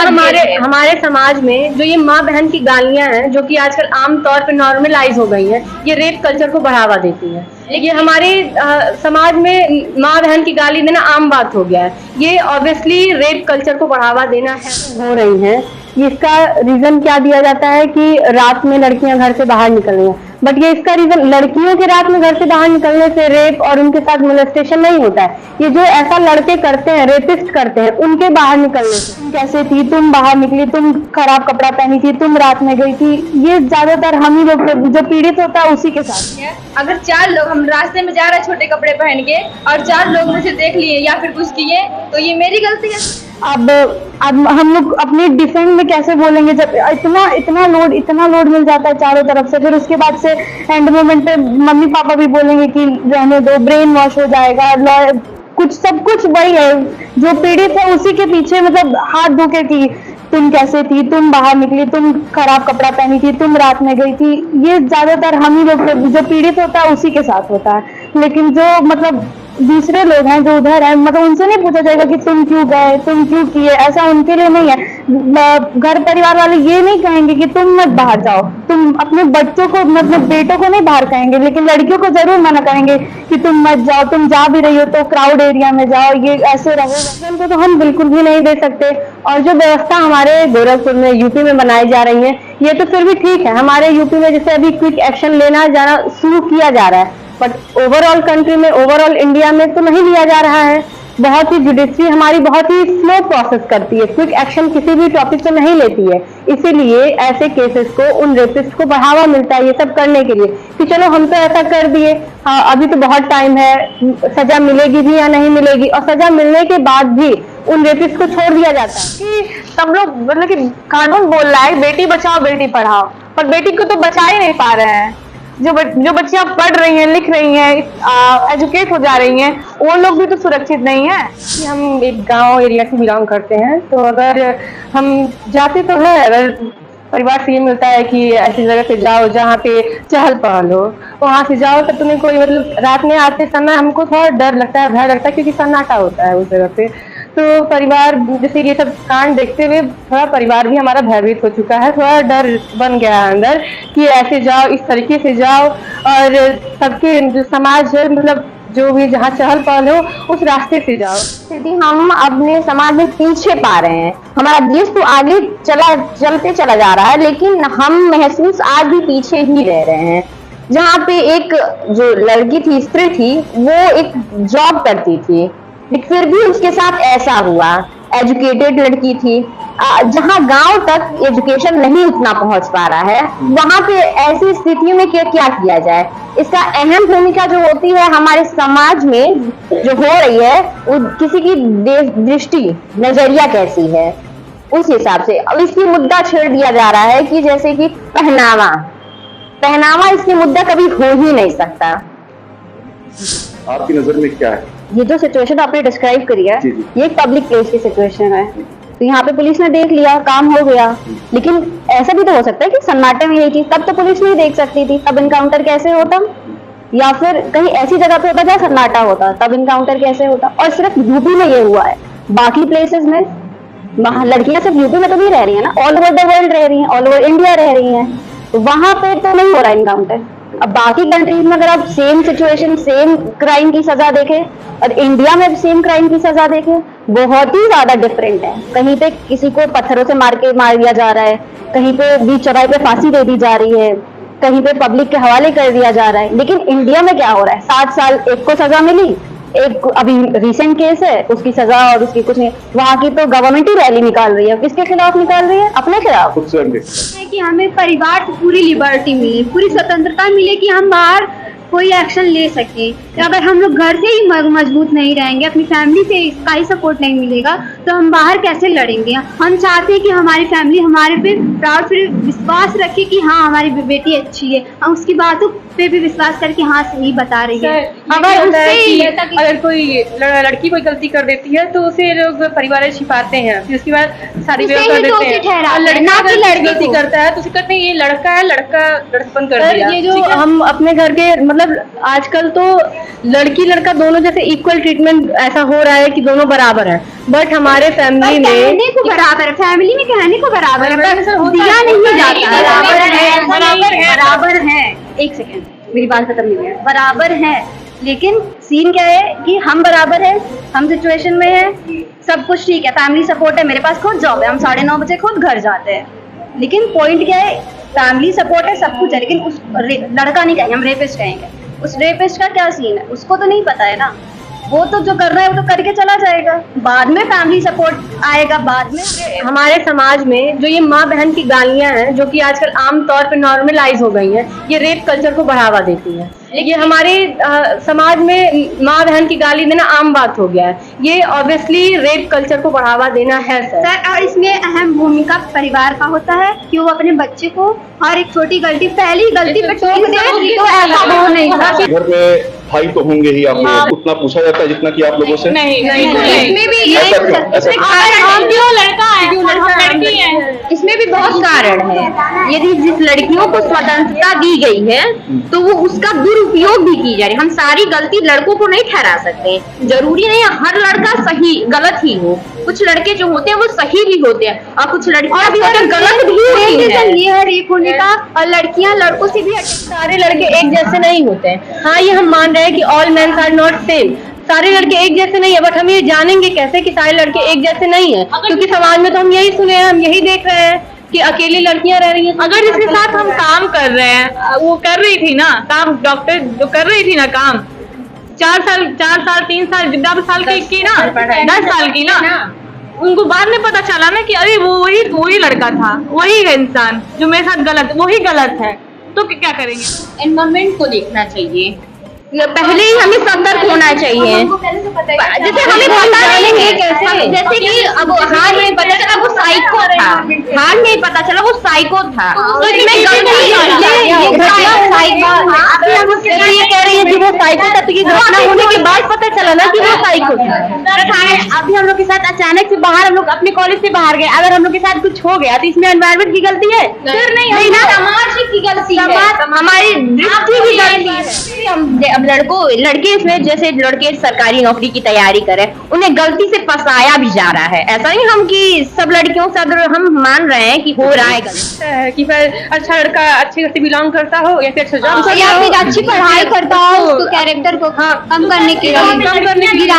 हमारे समाज में जो ये माँ बहन की गालियां हैं, जो कि आजकल आम तौर पे नॉर्मलाइज हो गई हैं, ये रेप कल्चर को बढ़ावा देती है। ये हमारे समाज में माँ बहन की गाली देना आम बात हो गया है। ये ऑब्वियसली रेप कल्चर को बढ़ावा देना है हो रही है। इसका रीजन क्या दिया जाता है कि रात में लड़कियां घर से बाहर निकल रही हैं, बट ये इसका रीजन लड़कियों के रात में घर से बाहर निकलने से रेप और उनके साथ मोलेस्टेशन नहीं होता है। ये जो ऐसा लड़के करते हैं, रेपिस्ट करते हैं, उनके बाहर निकलने से, तुम कैसे थी, तुम बाहर निकली, तुम खराब कपड़ा पहनी थी, तुम रात में गई थी, ये ज्यादातर हम ही लोग जो पीड़ित होता है उसी के साथ। अगर 4 लोग हम रास्ते में जा रहे हैं छोटे कपड़े पहन के और 4 लोग मुझे देख लिए या फिर कुछ किए तो ये मेरी गलती है। अब हम लोग अपने डिफेंड में कैसे बोलेंगे जब इतना लोड मिल जाता है चारों तरफ से। फिर उसके बाद से एंड मोमेंट पे मम्मी पापा भी बोलेंगे कि रहने दो, ब्रेन वॉश हो जाएगा, सब कुछ वही है। जो पीड़ित है उसी के पीछे मतलब हाथ धोके कि तुम कैसे थी, तुम बाहर निकली, तुम खराब कपड़ा पहनी थी, तुम रात में गई थी, ये ज्यादातर हम ही लोग जो पीड़ित होता है उसी के साथ होता है। लेकिन जो मतलब दूसरे लोग हैं जो उधर है, मतलब उनसे नहीं पूछा जाएगा कि तुम क्यों गए, तुम क्यों किए, ऐसा उनके लिए नहीं है। घर परिवार वाले ये नहीं कहेंगे कि तुम मत बाहर जाओ, तुम अपने बच्चों को मतलब बेटों को नहीं बाहर कहेंगे, लेकिन लड़कियों को जरूर मना करेंगे कि तुम मत जाओ, तुम जा भी रही हो तो क्राउड एरिया में जाओ, ये ऐसे रहो। तो हम बिल्कुल भी नहीं दे सकते। और जो व्यवस्था हमारे गोरखपुर में, यूपी में बनाई जा रही है, ये तो फिर भी ठीक है। हमारे यूपी में जैसे अभी क्विक एक्शन लेना जाना शुरू किया जा रहा है, बट ओवरऑल कंट्री में, ओवरऑल इंडिया में तो नहीं लिया जा रहा है। बहुत ही जुडिशरी हमारी बहुत ही स्लो प्रोसेस करती है, क्विक एक्शन किसी भी टॉपिक पे नहीं लेती है। इसीलिए ऐसे केसेस को, उन रेपिस्ट को बढ़ावा मिलता है ये सब करने के लिए कि चलो हम तो ऐसा कर दिए, हाँ अभी तो बहुत टाइम है, सजा मिलेगी भी या नहीं मिलेगी। और सजा मिलने के बाद भी उन रेपिस्ट को छोड़ दिया जाता है कि सब लोग मतलब कि कानून बोल रहा है बेटी बचाओ बेटी पढ़ाओ, पर बेटी को तो बचा ही नहीं पा रहे हैं। जो बच्चियां पढ़ रही हैं, लिख रही हैं, एजुकेट हो जा रही हैं, वो लोग भी तो सुरक्षित नहीं है। हम एक गांव एरिया से बिलोंग करते हैं, तो अगर हम जाते तो है, अगर परिवार से ये मिलता है कि ऐसी जगह पे जाओ जहाँ पे चहल पहल हो, वहाँ से जाओ तो तुम्हें कोई मतलब रात में आते समय हमको थोड़ा डर लगता है, भय लगता है, क्योंकि सन्नाटा होता है उस जगह पे। तो परिवार जैसे ये सब कांड देखते हुए थोड़ा परिवार भी हमारा भयभीत हो चुका है, थोड़ा डर बन गया है अंदर कि ऐसे जाओ, इस तरीके से जाओ और सबके जो समाज है, मतलब जो भी जहाँ चहल पहल हो उस रास्ते से जाओ। स्थिति हम अपने समाज में पीछे पा रहे हैं। हमारा देश तो आगे चलते चला जा रहा है, लेकिन हम महसूस आज भी पीछे ही रह रहे हैं। जहाँ पे एक जो लड़की थी, स्त्री थी, वो एक जॉब करती थी, फिर भी उसके साथ ऐसा हुआ। एजुकेटेड लड़की थी, जहां गांव तक एजुकेशन नहीं उतना पहुंच पा रहा है, वहां पे ऐसी स्थितियों में क्या किया जाए। इसका अहम भूमिका जो होती है हमारे समाज में जो हो रही है, किसी की दृष्टि, नजरिया कैसी है, उस हिसाब से अब इसकी मुद्दा छेड़ दिया जा रहा है कि जैसे कि पहनावा इसकी मुद्दा कभी हो ही नहीं सकता। आपकी नजर में क्या है? ये जो सिचुएशन आपने डिस्क्राइब करी है, ये एक पब्लिक प्लेस की सिचुएशन है, तो यहाँ पे पुलिस ने देख लिया, काम हो गया। लेकिन ऐसा भी तो हो सकता है कि सन्नाटे में यही थी, तब तो पुलिस नहीं देख सकती थी, तब इनकाउंटर कैसे होता? या फिर कहीं ऐसी जगह पे होता जहाँ सन्नाटा होता, तब इनकाउंटर कैसे होता? और सिर्फ यूपी में ये हुआ है, बाकी प्लेसेस में लड़कियां सिर्फ यूपी में तो नहीं रह रही है ना, ऑल ओवर द वर्ल्ड रह रही है, ऑल ओवर इंडिया रह रही है, तो वहां पे तो नहीं हो रहा इनकाउंटर। अब बाकी कंट्रीज में अगर आप सेम सिचुएशन, सेम क्राइम की सजा देखें और इंडिया में सेम क्राइम की सजा देखें, बहुत ही ज्यादा डिफरेंट है। कहीं पे किसी को पत्थरों से मार दिया जा रहा है, कहीं पे बीच चौराहे पे फांसी दे दी जा रही है, कहीं पे पब्लिक के हवाले कर दिया जा रहा है। लेकिन इंडिया में क्या हो रहा है, 7 साल एक को सजा मिली, एक अभी रिसेंट केस है उसकी सजा और उसकी कुछ नहीं। वहाँ की तो गवर्नमेंट ही रैली निकाल रही है, किसके खिलाफ निकाल रही है? अपने खिलाफ। है कि हमें परिवार से पूरी लिबर्टी मिले, पूरी स्वतंत्रता मिले कि हम बाहर कोई एक्शन ले सके। अगर हम लोग घर से ही मजबूत नहीं रहेंगे, अपनी फैमिली से इसका ही सपोर्ट नहीं मिलेगा, तो हम बाहर कैसे लड़ेंगे? हम चाहते हैं कि हमारी फैमिली हमारे पे प्राउड से विश्वास रखे कि हाँ हमारी बेटी अच्छी है, हम उसकी बातों पे भी विश्वास करके हाँ सही बता रही है। अगर कोई लड़की कोई गलती कर देती है तो उसे लोग परिवार में छिपाते हैं, फिर उसके बाद शादी ब्याह कर देते हैं। और लड़का गलती करता है तो उसे कहते हैं ये लड़का है, लड़कपन कर दिया। ये जो हम अपने घर के मतलब आजकल तो लड़की लड़का दोनों जैसे इक्वल ट्रीटमेंट ऐसा हो रहा है कि दोनों बराबर है। बट हमारे फैमिली में कहने को बराबर है, फैमिली में कहने को बराबर है, दिया नहीं जाता। बराबर है। एक सेकेंड, मेरी बात खत्म नहीं है। बराबर है, लेकिन सीन क्या है कि हम बराबर है, हम सिचुएशन में है, सब कुछ ठीक है, फैमिली सपोर्ट है, मेरे पास खुद जॉब है, हम 9:30 बजे खुद घर जाते हैं। लेकिन पॉइंट क्या है, फैमिली सपोर्ट है, सब कुछ है, लेकिन उस लड़का नहीं कहेंगे, हम रेपिस्ट कहेंगे। उस रेपिस्ट का क्या सीन है, उसको तो नहीं पता है ना, वो तो जो कर रहा है वो तो करके चला जाएगा, बाद में फैमिली सपोर्ट आएगा बाद में। हमारे समाज में जो ये माँ बहन की गालियां हैं, जो कि आजकल आम तौर पे नॉर्मलाइज हो गई हैं, ये रेप कल्चर को बढ़ावा देती है। ये हमारे समाज में माँ बहन की गाली देना आम बात हो गया है। ये ऑब्वियसली रेप कल्चर को बढ़ावा देना है सर। और इसमें अहम भूमिका परिवार का होता है कि वो अपने बच्चे को हर एक छोटी गलती, पहली गलती पे टोक दे, तो ऐसा हो नहीं होगा। घर में भाई तो होंगे ही, आप लोग उतना पूछा जाता है जितना कि आप लोगों से? इसमें भी ऐसा क्यों? ऐसा क्यों? लड़का है, इसमें भी बहुत कारण है। यदि जिस लड़कियों को स्वतंत्रता दी गई है तो वो उसका दुरुपयोग भी की जा रही है। हम सारी गलती लड़कों को नहीं ठहरा सकते, जरूरी नहीं हर लड़का सही गलत ही हो। कुछ लड़के जो होते हैं वो सही भी होते हैं और कुछ लड़कियां भी होती हैं गलत भी होती हैं। ये है रेप होने का, और लड़कियां लड़कों से भी सारे लड़के एक जैसे नहीं होते हैं। हाँ, ये हम मान रहे हैं कि all mens are not same, सारे लड़के एक जैसे नहीं है, बट हम ये जानेंगे कैसे कि सारे लड़के एक जैसे नहीं है? क्योंकि समाज में तो हम यही सुने हैं, हम यही देख रहे हैं कि अकेली लड़कियां रह रही हैं। अगर जिसके साथ हम काम कर रहे हैं, वो कर रही थी ना काम, डॉक्टर जो कर रही थी ना काम, 4 साल 3 साल 10 साल की ना, 10 साल की ना, उनको बाद में पता चला ना कि अरे वो वही लड़का था, वही है इंसान जो मेरे साथ वही गलत है, तो क्या करेंगे? एनवायरमेंट को देखना चाहिए, पहले ही हमें सतर्क होना चाहिए। जैसे हमें पता नहीं है कैसे, जैसे कि अब हार नहीं पता चला वो साइको था, हार नहीं पता चला वो साइको था, तो इसमें गलती ये कह रही है कि वो साइको था, तो ये घटना होने के बाद पता चला ना कि वो साइको था। अभी हम लोग के साथ अचानक से बाहर, हम लोग अपने कॉलेज से बाहर गए, अगर हम लोग के साथ कुछ हो गया तो इसमें एनवायरमेंट की गलती है? फिर नहीं ना, समाज की गलती है, हमारी दृष्टि की गलती है। हम लड़के इसमें, जैसे लड़के सरकारी नौकरी की तैयारी करें, उन्हें गलती से फंसाया भी जा रहा है। ऐसा नहीं हम कि सब लड़कियों से हम मान रहे हैं कि हो रहा है गलत, कि फिर अच्छा लड़का अच्छे घर से बिलोंग करता हो या फिर अच्छा जॉब करता या हो, फिर अच्छी पढ़ाई करता हो, उसको कैरेक्टर को कम करने के लिए गिराने के लिए।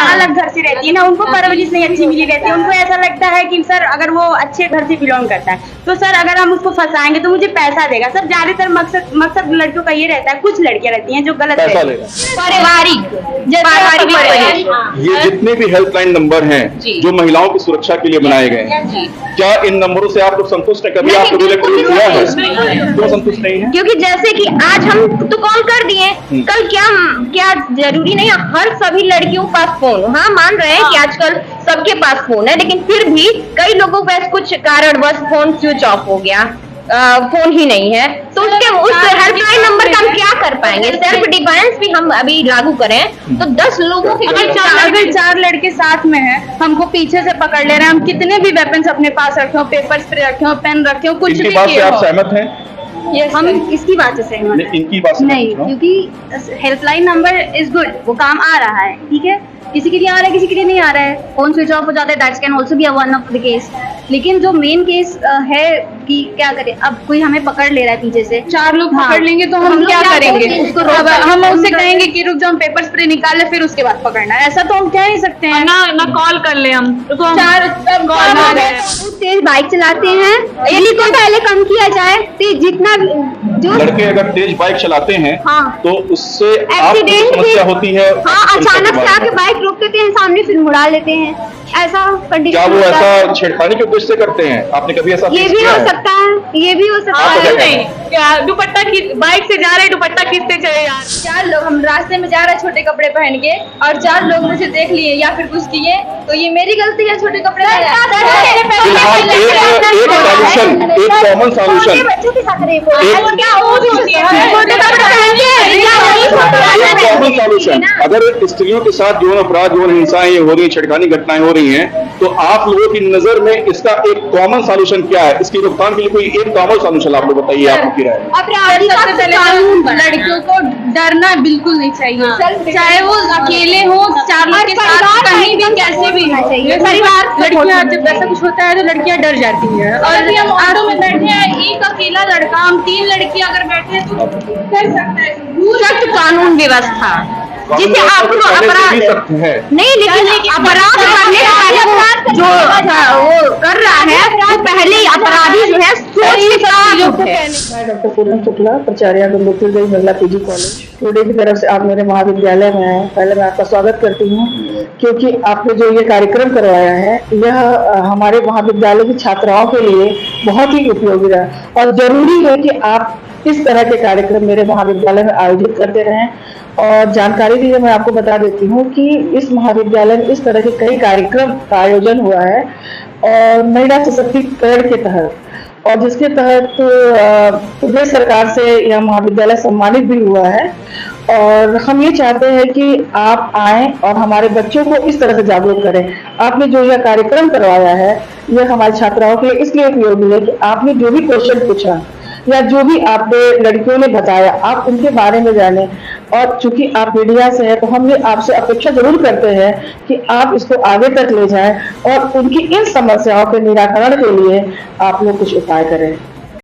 अलग घर से रहती है ना, उनको परवरिश नहीं अच्छी मिली रहती है, उनको ऐसा लगता है कि सर अगर वो अच्छे घर से बिलोंग करता है तो सर अगर हम उसको फंसाएंगे तो मुझे पैसा देगा। सर ज्यादातर मकसद लड़कियों का ये रहता है, कुछ लड़कियां रहती हैं जो गलत पैसा रहती लेगा। पारिवारिक। ये जितने भी हेल्पलाइन नंबर हैं जो महिलाओं की सुरक्षा के लिए बनाए गए हैं, क्या इन नंबरों से आप लोग संतुष्ट हैं? कभी आपको किया है? क्यों संतुष्ट नहीं है? क्योंकि जैसे कि आज हम तो कॉल कर दिए, कल क्या जरूरी नहीं है हर सभी लड़कियों के पास फोन। हाँ, मान रहे हैं कि आजकल सबके पास फोन है, लेकिन फिर भी कई लोगों के पास कुछ कारणवश फोन स्विच ऑफ हो गया, फोन ही नहीं है, तो उस हेल्पलाइन नंबर का हम क्या कर पाएंगे? सेल्फ डिफेंस भी हम अभी लागू करें तो 10 लोगों के अगर 4 लड़के साथ में हैं, हमको पीछे से पकड़ ले रहे हैं, हम कितने भी वेपन्स अपने पास रखे हो, पेपर स्प्रे रखे हो, पेन रखे हो, कुछ भी इनकी बात से किए आप हो, सहमत हैं? हम इसकी बात से सहमत नहीं, इनकी बात से नहीं, क्योंकि हेल्पलाइन नंबर इज गुड, वो काम आ रहा है, ठीक है, किसी के लिए आ रहा है, किसी के लिए नहीं आ रहा है, फोन स्विच ऑफ हो जाता है, that's can also be one of the case. लेकिन जो मेन केस है कि क्या करें, अब कोई हमें पकड़ ले रहा है पीछे से, 4 लोग पकड़ लेंगे तो हम क्या करेंगे? उसको अब हम उससे कहेंगे कि रुक जाओ, हम पेपर स्प्रे निकाले, फिर उसके बाद पकड़ना है, ऐसा तो हम कह नहीं सकते हैं। ना कॉल कर ले हम, रुको हम 4 तेज बाइक चलाते हैं, यदि को पहले कम किया जाए तो जितना जो लड़के अगर तेज बाइक चलाते हैं तो उससे आपको एक्सीडेंट समस्या होती है? हाँ, अचानक से आके बाइक रोक देते हैं, सामने फिर मुड़ा लेते हैं, ऐसा कंडीशन। क्या वो ऐसा छेड़खानी के उद्देश्य से करते हैं? आपने कभी ऐसा ये भी हो सकता है, ये भी हो सकता आपको है। क्या नहीं, क्या दुपट्टा बाइक से जा रहे, दुपट्टा खींचते चले यार। 4 लोग हम रास्ते में जा रहे हैं छोटे कपड़े पहन के, और 4 लोग मुझे देख लिए या फिर कुछ किए, तो ये मेरी गलती है छोटे कपड़े फिलहाल एक सॉल्यूशन, एक कॉमन सॉल्यूशन, बच्चों के साथ रेप एक कॉमन सॉल्यूशन। अगर स्त्रियों के साथ यौन अपराध, यौन हिंसाएं हो रही, छेड़खानी घटनाएं हो रही हैं, तो आप लोगों की नजर में इसका एक कॉमन सॉल्यूशन क्या है? इसकी रोकथाम के लिए कोई एक कॉमन सॉल्यूशन आप लोग बताइए, आपकी राय। लड़कियों को डरना बिल्कुल नहीं चाहिए, चाहे वो अकेले हो, चार लोग के साथ, कहीं भी, कैसे भी हो परिवार। लड़कियां जब ऐसा कुछ होता है तो लड़कियां डर जाती हैं। और हम ऑटो में बैठे हैं, एक अकेला लड़का, हम 3 लड़कियां अगर बैठे हैं तो कर सकते हैं। सख्त कानून व्यवस्था जिसे आपको अपराध नहीं, लेकिन अपराध करने से पहले जो वो कर रहा है वो पहले अपराधी जो है सोच विचार है। मैं डॉक्टर पूनम शुक्ला, प्राचार्य गंगोत्री महिला पीजी कॉलेज टुडे की तरफ से आप मेरे महाविद्यालय में आए। पहले मैं आपका स्वागत करती हूँ, क्योंकि आपने जो ये कार्यक्रम करवाया है यह हमारे महाविद्यालय की छात्राओं के लिए बहुत ही उपयोगी रहा और जरूरी है कि आप इस तरह के कार्यक्रम मेरे महाविद्यालय में आयोजित करते रहें। और जानकारी भी मैं आपको बता देती हूँ कि इस महाविद्यालय में इस तरह के कई कार्यक्रम का आयोजन हुआ है और महिला सशक्तिकरण के तहत, और जिसके तहत प्रदेश सरकार से यह महाविद्यालय सम्मानित भी हुआ है। और हम ये चाहते हैं कि आप आएं और हमारे बच्चों को इस तरह से जागरूक करें। आपने जो यह कार्यक्रम करवाया है यह हमारी छात्राओं के लिए इसलिए उपयोगी है कि आपने जो भी क्वेश्चन पूछा या जो भी आपने लड़कियों ने बताया, आप उनके बारे में जाने। और चूंकि आप मीडिया से हैं तो हम ये आपसे अपेक्षा जरूर करते हैं कि आप इसको आगे तक ले जाएं और उनकी इन समस्याओं के निराकरण के लिए आप लोग कुछ उपाय करें।